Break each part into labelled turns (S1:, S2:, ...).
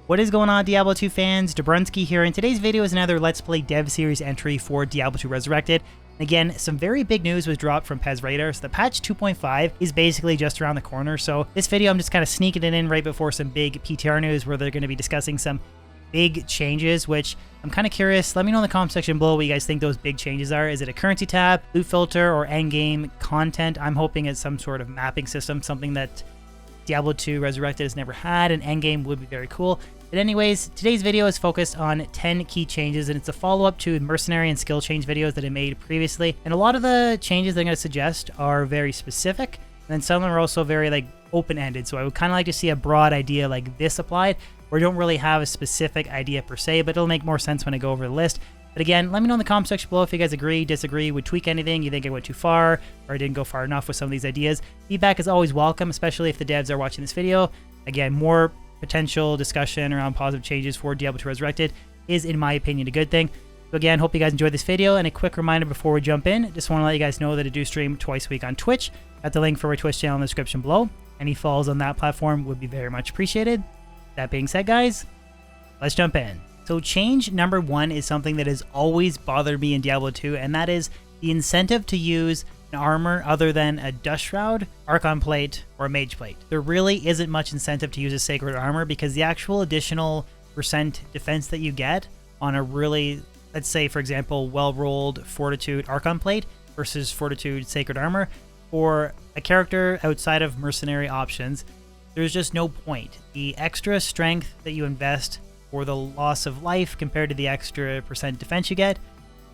S1: What is going on, Diablo 2 fans? Dobrunsky here, and today's video is another Let's Play Dev Series entry for Diablo 2 Resurrected. Again, some very big news was dropped from Pez Radar, so the patch 2.5 is basically just around the corner, so this video I'm just kind of sneaking it in right before some big PTR news where they're going to be discussing some big changes, which I'm kind of curious. Let me know in the comment section below what you guys think those big changes are. Is it a currency tab, loot filter, or endgame content? I'm hoping it's some sort of mapping system, something that Diablo 2 Resurrected has never had, and endgame would be very cool. But anyways, today's video is focused on 10 key changes, and it's a follow-up to mercenary and skill change videos that I made previously. And a lot of the changes that I'm going to suggest are very specific, and then some of them are also very open-ended. So I would kind of like to see a broad idea like this applied, where I don't really have a specific idea per se, but it'll make more sense when I go over the list. But again, let me know in the comment section below if you guys agree, disagree, would tweak anything, you think I went too far, or I didn't go far enough with some of these ideas. Feedback is always welcome, especially if the devs are watching this video. Again, more potential discussion around positive changes for Diablo 2 Resurrected is, in my opinion, a good thing. So again, hope you guys enjoyed this video, and a quick reminder before we jump in, just want to let you guys know that I do stream twice a week on Twitch. Got the link for my Twitch channel in the description below. Any follows on that platform would be very much appreciated. That being said, guys, let's jump in. So change number 1 is something that has always bothered me in Diablo 2, and that is the incentive to use an armor other than a Dust Shroud, Archon Plate, or a Mage Plate. There really isn't much incentive to use a Sacred Armor because the actual additional percent defense that you get on a really, let's say for example, well-rolled Fortitude Archon Plate versus Fortitude Sacred Armor, for a character outside of mercenary options, there's just no point. The extra strength that you invest or the loss of life compared to the extra percent defense you get,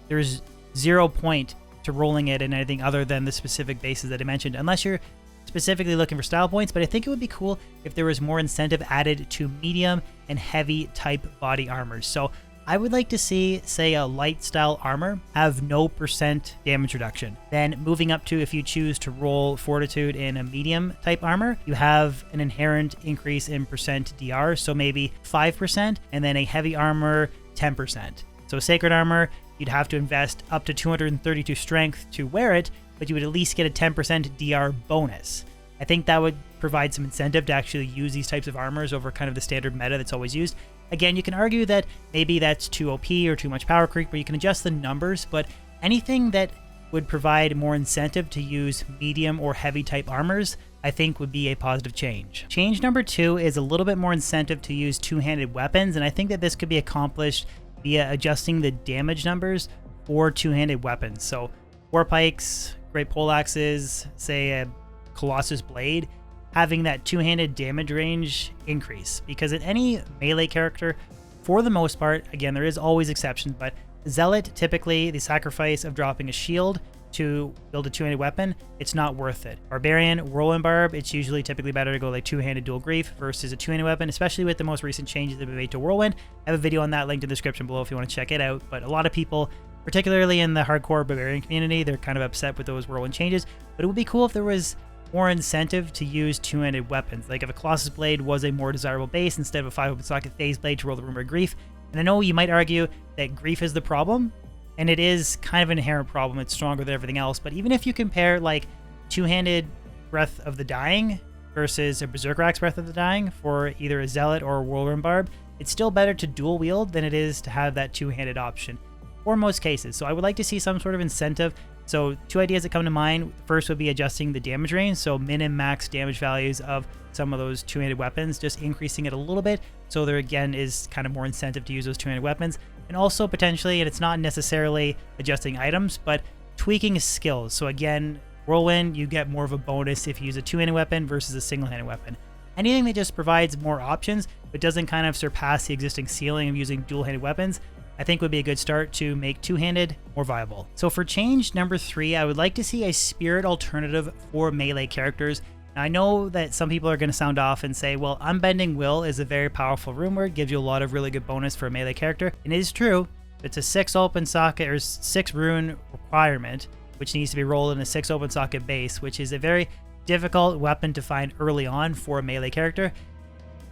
S1: there's 0 point to rolling it in anything other than the specific bases that I mentioned, unless you're specifically looking for style points. But I think it would be cool if there was more incentive added to medium and heavy type body armors. So I would like to see, say, a light style armor have no percent damage reduction. Then moving up to, if you choose to roll Fortitude in a medium type armor, you have an inherent increase in percent DR, so maybe 5%, and then a heavy armor 10%. So Sacred Armor, you'd have to invest up to 232 strength to wear it, but you would at least get a 10% DR bonus. I think that would provide some incentive to actually use these types of armors over kind of the standard meta that's always used. Again, you can argue that maybe that's too OP or too much power creep, but you can adjust the numbers, but anything that would provide more incentive to use medium or heavy type armors, I think would be a positive change. Change number 2 is a little bit more incentive to use two-handed weapons, and I think that this could be accomplished via adjusting the damage numbers for two-handed weapons. So war pikes, great poleaxes, say a Colossus blade, having that two-handed damage range increase, because in any melee character, for the most part, again, there is always exceptions, but Zealot, typically the sacrifice of dropping a shield to build a two-handed weapon, it's not worth it. Barbarian, Whirlwind Barb, it's usually typically better to go like two-handed dual grief versus a two-handed weapon, especially with the most recent changes that have been made to Whirlwind. I have a video on that linked in the description below if you want to check it out, but a lot of people, particularly in the hardcore Barbarian community, they're kind of upset with those Whirlwind changes, but it would be cool if there was more incentive to use two-handed weapons. Like if a Colossus Blade was a more desirable base instead of a 5-open socket Phase Blade to roll the Rumored Grief. And I know you might argue that grief is the problem, and it is kind of an inherent problem. It's stronger than everything else. But even if you compare like two-handed Breath of the Dying versus a Berserker Axe Breath of the Dying for either a Zealot or a Whirlwind Barb, it's still better to dual wield than it is to have that two-handed option for most cases. So I would like to see some sort of incentive. So 2 ideas that come to mind. First would be adjusting the damage range, so min and max damage values of some of those two-handed weapons, just increasing it a little bit, so there again is kind of more incentive to use those two-handed weapons. And also potentially, and it's not necessarily adjusting items, but tweaking skills. So again, Whirlwind, you get more of a bonus if you use a two-handed weapon versus a single-handed weapon. Anything that just provides more options, but doesn't kind of surpass the existing ceiling of using dual-handed weapons, I think would be a good start to make two-handed more viable. So for change number 3, I would like to see a spirit alternative for melee characters. Now I know that some people are going to sound off and say, well, Unbending Will is a very powerful rune word, gives you a lot of really good bonus for a melee character. And it is true. It's a 6 open socket or 6 rune requirement, which needs to be rolled in a 6 open socket base, which is a very difficult weapon to find early on for a melee character.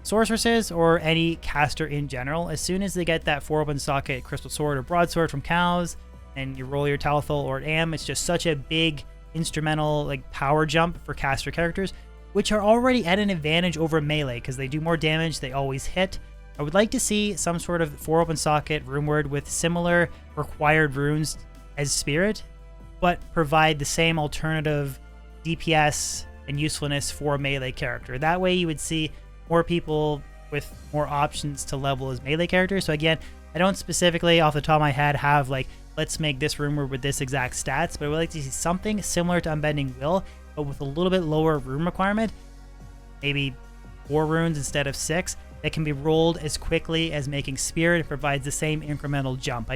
S1: Sorceresses or any caster in general, as soon as they get that 4 open socket Crystal Sword or Broadsword from cows, and you roll your Talithol or Am, it's just such a big instrumental power jump for caster characters, which are already at an advantage over melee because they do more damage, they always hit, I would like to see some sort of 4 open socket rune word with similar required runes as Spirit, but provide the same alternative DPS and usefulness for a melee character. That way you would see more people with more options to level as melee characters. So again, I don't specifically off the top of my head have like, let's make this rune word with this exact stats, but I would like to see something similar to Unbending Will, but with a little bit lower rune requirement, maybe 4 runes instead of 6, that can be rolled as quickly as making Spirit. It provides the same incremental jump.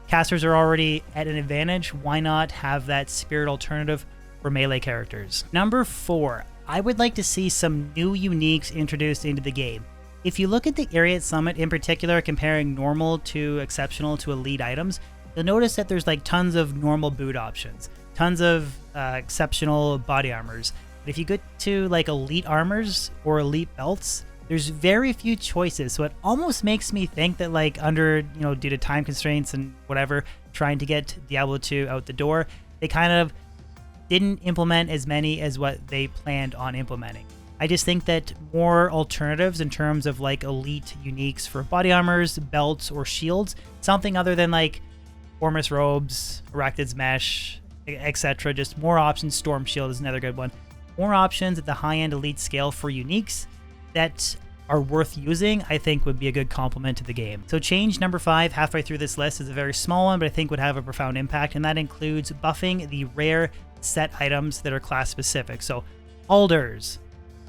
S1: Casters are already at an advantage. Why not have that Spirit alternative for melee characters? Number 4, I would like to see some new uniques introduced into the game. If you look at the area at Summit in particular, comparing normal to exceptional to elite items, you'll notice that there's like tons of normal boot options, tons of exceptional body armors. But if you get to like elite armors or elite belts, there's very few choices. So it almost makes me think that like under, due to time constraints and whatever, trying to get Diablo 2 out the door, they kind of didn't implement as many as what they planned on implementing. I just think that more alternatives in terms of like elite uniques for body armors, belts, or shields, something other than like Ormus robes, Arachnid's mesh, etc. Just more options. Storm shield is another good one. More options at the high-end elite scale for uniques that are worth using, I think would be a good complement to the game. So change number 5 halfway through this list is a very small one, but I think would have a profound impact, and that includes buffing the rare set items that are class specific. So Alders,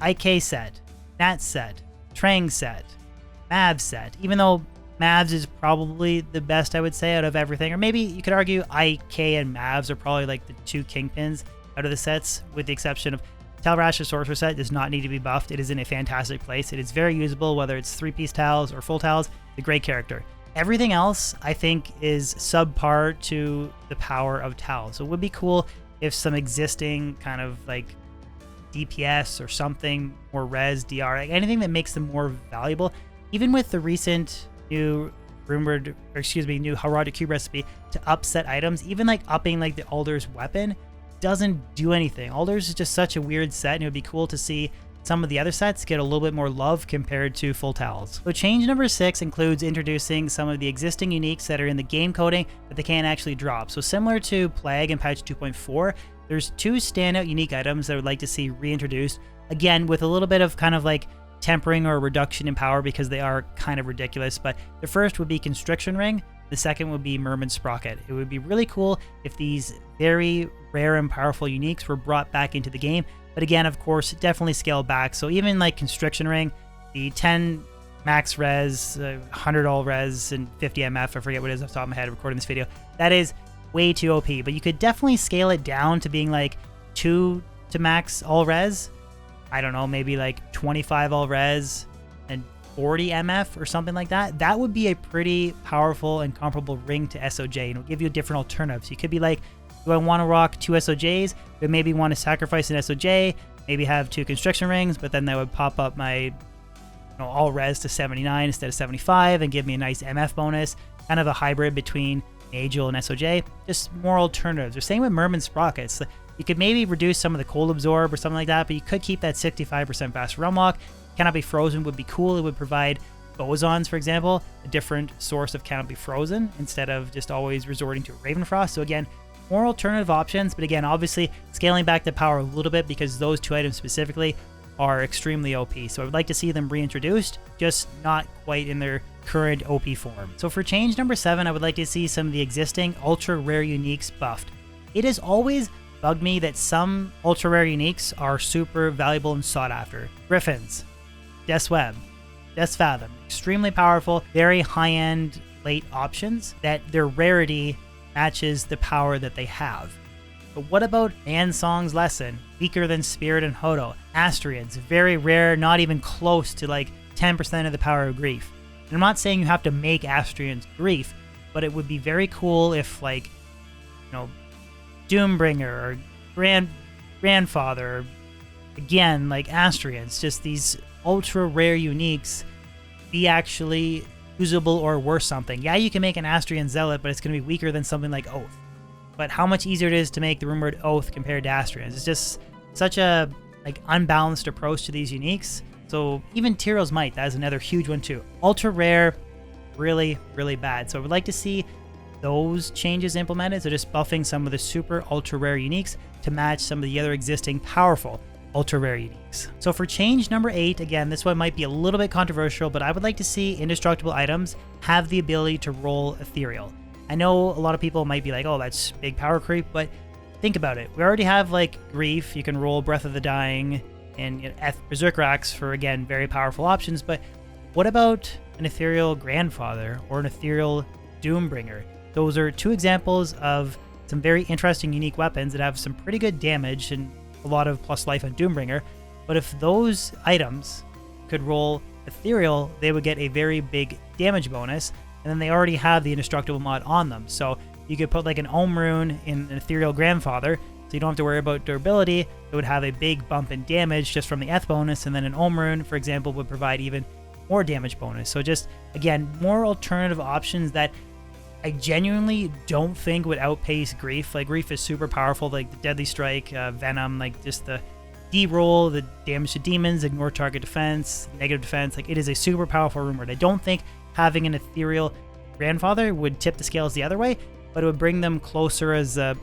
S1: IK set, Nat set, Trang set, Mav set, even though Mavs is probably the best, I would say, out of everything. Or maybe you could argue IK and Mavs are probably like the 2 kingpins out of the sets, with the exception of Talrash's Sorcerer set does not need to be buffed. It is in a fantastic place. It is very usable, whether it's 3-piece towels or full towels. It's a great character. Everything else, I think, is subpar to the power of Tal. So it would be cool if some existing kind of like DPS or something, more res, DR, like anything that makes them more valuable. Even with the recent new new Heraldic Cube recipe to upset items, even like upping like the Alder's weapon doesn't do anything. Alders is just such a weird set, and it would be cool to see some of the other sets get a little bit more love compared to full towels. So change number 6 includes introducing some of the existing uniques that are in the game coding that they can't actually drop. So similar to Plague in patch 2.4, there's 2 standout unique items that I would like to see reintroduced, again with a little bit of kind of like tempering or reduction in power because they are kind of ridiculous. But the first would be Constriction Ring, the second would be Merman Sprocket. It would be really cool if these very rare and powerful uniques were brought back into the game, but again, of course, definitely scaled back. So even like Constriction Ring, the 10 max res, 100 all res, and 50 MF, I forget what it is off the top of my head recording this video, that is way too OP, but you could definitely scale it down to being like 2 to max all res. I don't know, maybe like 25 all res and 40 MF or something like that. That would be a pretty powerful and comparable ring to SOJ, and it'll give you different alternatives. You could be like, do I want to rock 2 SOJs, but maybe want to sacrifice an SOJ, maybe have 2 Constriction Rings, but then that would pop up my all res to 79 instead of 75 and give me a nice MF bonus, kind of a hybrid between Angel and SOJ. Just more alternatives. Or same with Merman Sprockets. You could maybe reduce some of the cold absorb or something like that, but you could keep that 65% faster realm walk. Cannot Be Frozen would be cool. It would provide Bosons, for example, a different source of Cannot Be Frozen instead of just always resorting to Ravenfrost. So again, more alternative options, but again, obviously scaling back the power a little bit because those 2 items specifically are extremely OP. So I would like to see them reintroduced, just not quite in their current OP form. So for change number 7, I would like to see some of the existing ultra rare uniques buffed. It has always bugged me that some ultra rare uniques are super valuable and sought after. Griffins, Death's Web, Death's Fathom, extremely powerful, very high-end late options that their rarity matches the power that they have. But what about Ansong's Lesson, weaker than Spirit and Hodo? Astrians, very rare, not even close to like 10% of the power of Grief. And I'm not saying you have to make Astrians Grief, but it would be very cool if like, Doombringer or Grandfather, again, like Astrians, just these ultra rare uniques be actually usable or worth something. Yeah, you can make an Astrian Zealot, but it's going to be weaker than something like Oath. But how much easier it is to make the rumored Oath compared to Astrians. It's just such a like unbalanced approach to these uniques So even Tyrael's Might, that is another huge one too. Ultra rare, really, really bad. So I would like to see those changes implemented. So just buffing some of the super ultra rare uniques to match some of the other existing powerful ultra rare uniques. So for change number 8, again, this one might be a little bit controversial, but I would like to see indestructible items have the ability to roll Ethereal. I know a lot of people might be like, oh, that's big power creep, but think about it. We already have like Grief, you can roll Breath of the Dying, and Berserker Axe for, again, very powerful options, but what about an Ethereal Grandfather or an Ethereal Doombringer? Those are 2 examples of some very interesting unique weapons that have some pretty good damage and a lot of plus life on Doombringer, but if those items could roll Ethereal, they would get a very big damage bonus, and then they already have the Indestructible mod on them. So you could put like an Ohm Rune in an Ethereal Grandfather, so you don't have to worry about durability. It would have a big bump in damage just from the Eth bonus, and then an Ohm Rune, for example, would provide even more damage bonus. So just, again, more alternative options that I genuinely don't think would outpace Grief. Like, Grief is super powerful, like the Deadly Strike, Venom, like just the D-roll, the damage to demons, ignore target defense, negative defense. Like, it is a super powerful Rune Word. I don't think having an Ethereal Grandfather would tip the scales the other way, but it would bring them closer as a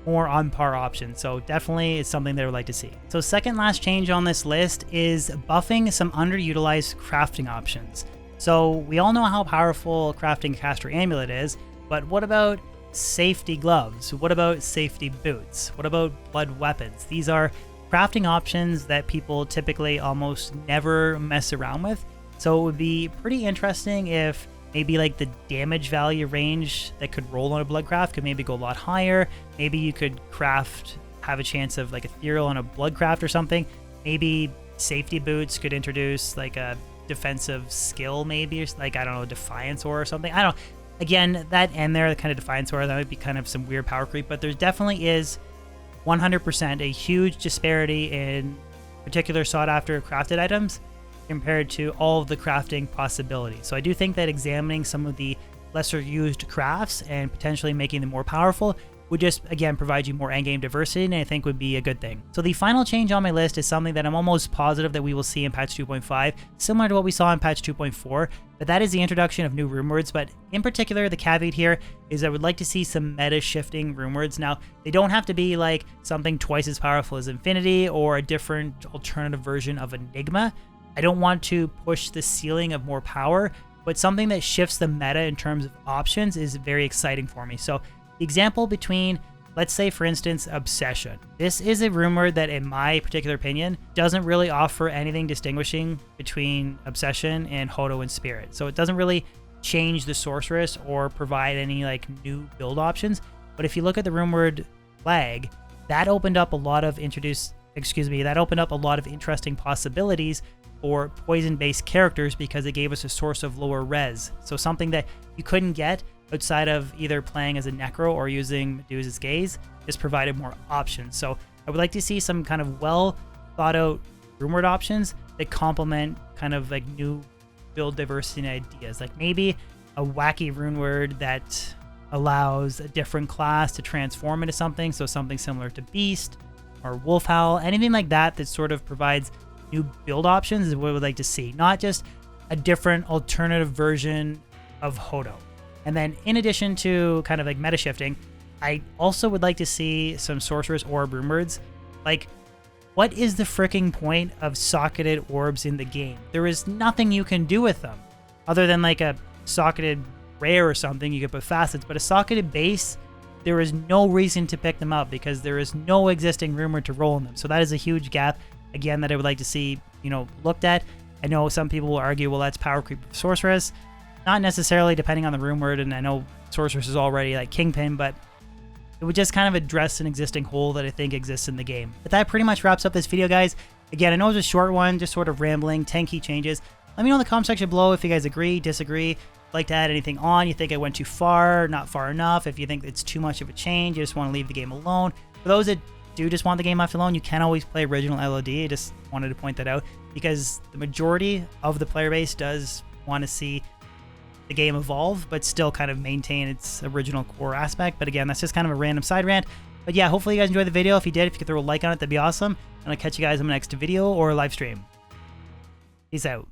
S1: more on par option. So definitely it's something that I would like to see. So second last change on this list is buffing some underutilized crafting options. So we all know how powerful crafting Caster Amulet is, but what about safety gloves? What about safety boots? What about blood weapons? These are crafting options that people typically almost never mess around with. So it would be pretty interesting if maybe like the damage value range that could roll on a bloodcraft could maybe go a lot higher. Maybe you could have a chance of like Ethereal on a bloodcraft or something. Maybe safety boots could introduce like a defensive skill, maybe, or like, I don't know, Defiance or something. I don't know. Again, that and there, the kind of Defiance Aura, that might be kind of some weird power creep, but there definitely is 100% a huge disparity in particular sought after crafted items compared to all of the crafting possibilities. So I do think that examining some of the lesser used crafts and potentially making them more powerful would just, again, provide you more endgame diversity, and I think would be a good thing. So the final change on my list is something that I'm almost positive that we will see in patch 2.5, similar to what we saw in patch 2.4, but that is the introduction of new Rune Words. But in particular, the caveat here is I would like to see some meta shifting Rune Words. Now, they don't have to be like something twice as powerful as Infinity or a different alternative version of Enigma. I don't want to push the ceiling of more power, but something that shifts the meta in terms of options is very exciting for me. So the example between, let's say, for instance, Obsession. This is a Rune Word that, in my particular opinion, doesn't really offer anything distinguishing between Obsession and Hodo and Spirit. So it doesn't really change the Sorceress or provide any like new build options. But if you look at the Rune Word flag, that opened up a lot of interesting possibilities for poison-based characters because it gave us a source of lower res. So something that you couldn't get outside of either playing as a Necro or using Medusa's Gaze just provided more options. So I would like to see some kind of well thought out Rune Word options that complement kind of like new build diversity and ideas. Like maybe a wacky Rune Word that allows a different class to transform into something. So something similar to Beast or Wolfhowl, anything like that that sort of provides new build options is what I would like to see, not just a different alternative version of Hodo. And then in addition to kind of like meta shifting, I also would like to see some Sorcerer's Orb Rune Words. Like, what is the freaking point of socketed orbs in the game? There is nothing you can do with them other than like a socketed rare or something. You could put facets, but a socketed base, there is no reason to pick them up because there is no existing Rune Word to roll in them. So that is a huge gap, again, that I would like to see, looked at. I know some people will argue, well, that's power creep of Sorceress. Not necessarily, depending on the Rune Word, and I know Sorceress is already like Kingpin, but it would just kind of address an existing hole that I think exists in the game. But that pretty much wraps up this video, guys. Again, I know it was a short one, just sort of rambling, 10 key changes. Let me know in the comment section below if you guys agree, disagree, like to add anything on, you think I went too far, not far enough, if you think it's too much of a change, you just want to leave the game alone. For those that do just want the game left alone, you can always play original LOD. I just wanted to point that out because the majority of the player base does want to see the game evolve, but still kind of maintain its original core aspect. But again, that's just kind of a random side rant. But yeah, hopefully you guys enjoyed the video. If you did, if you could throw a like on it, that'd be awesome. And I'll catch you guys in the next video or live stream. Peace out.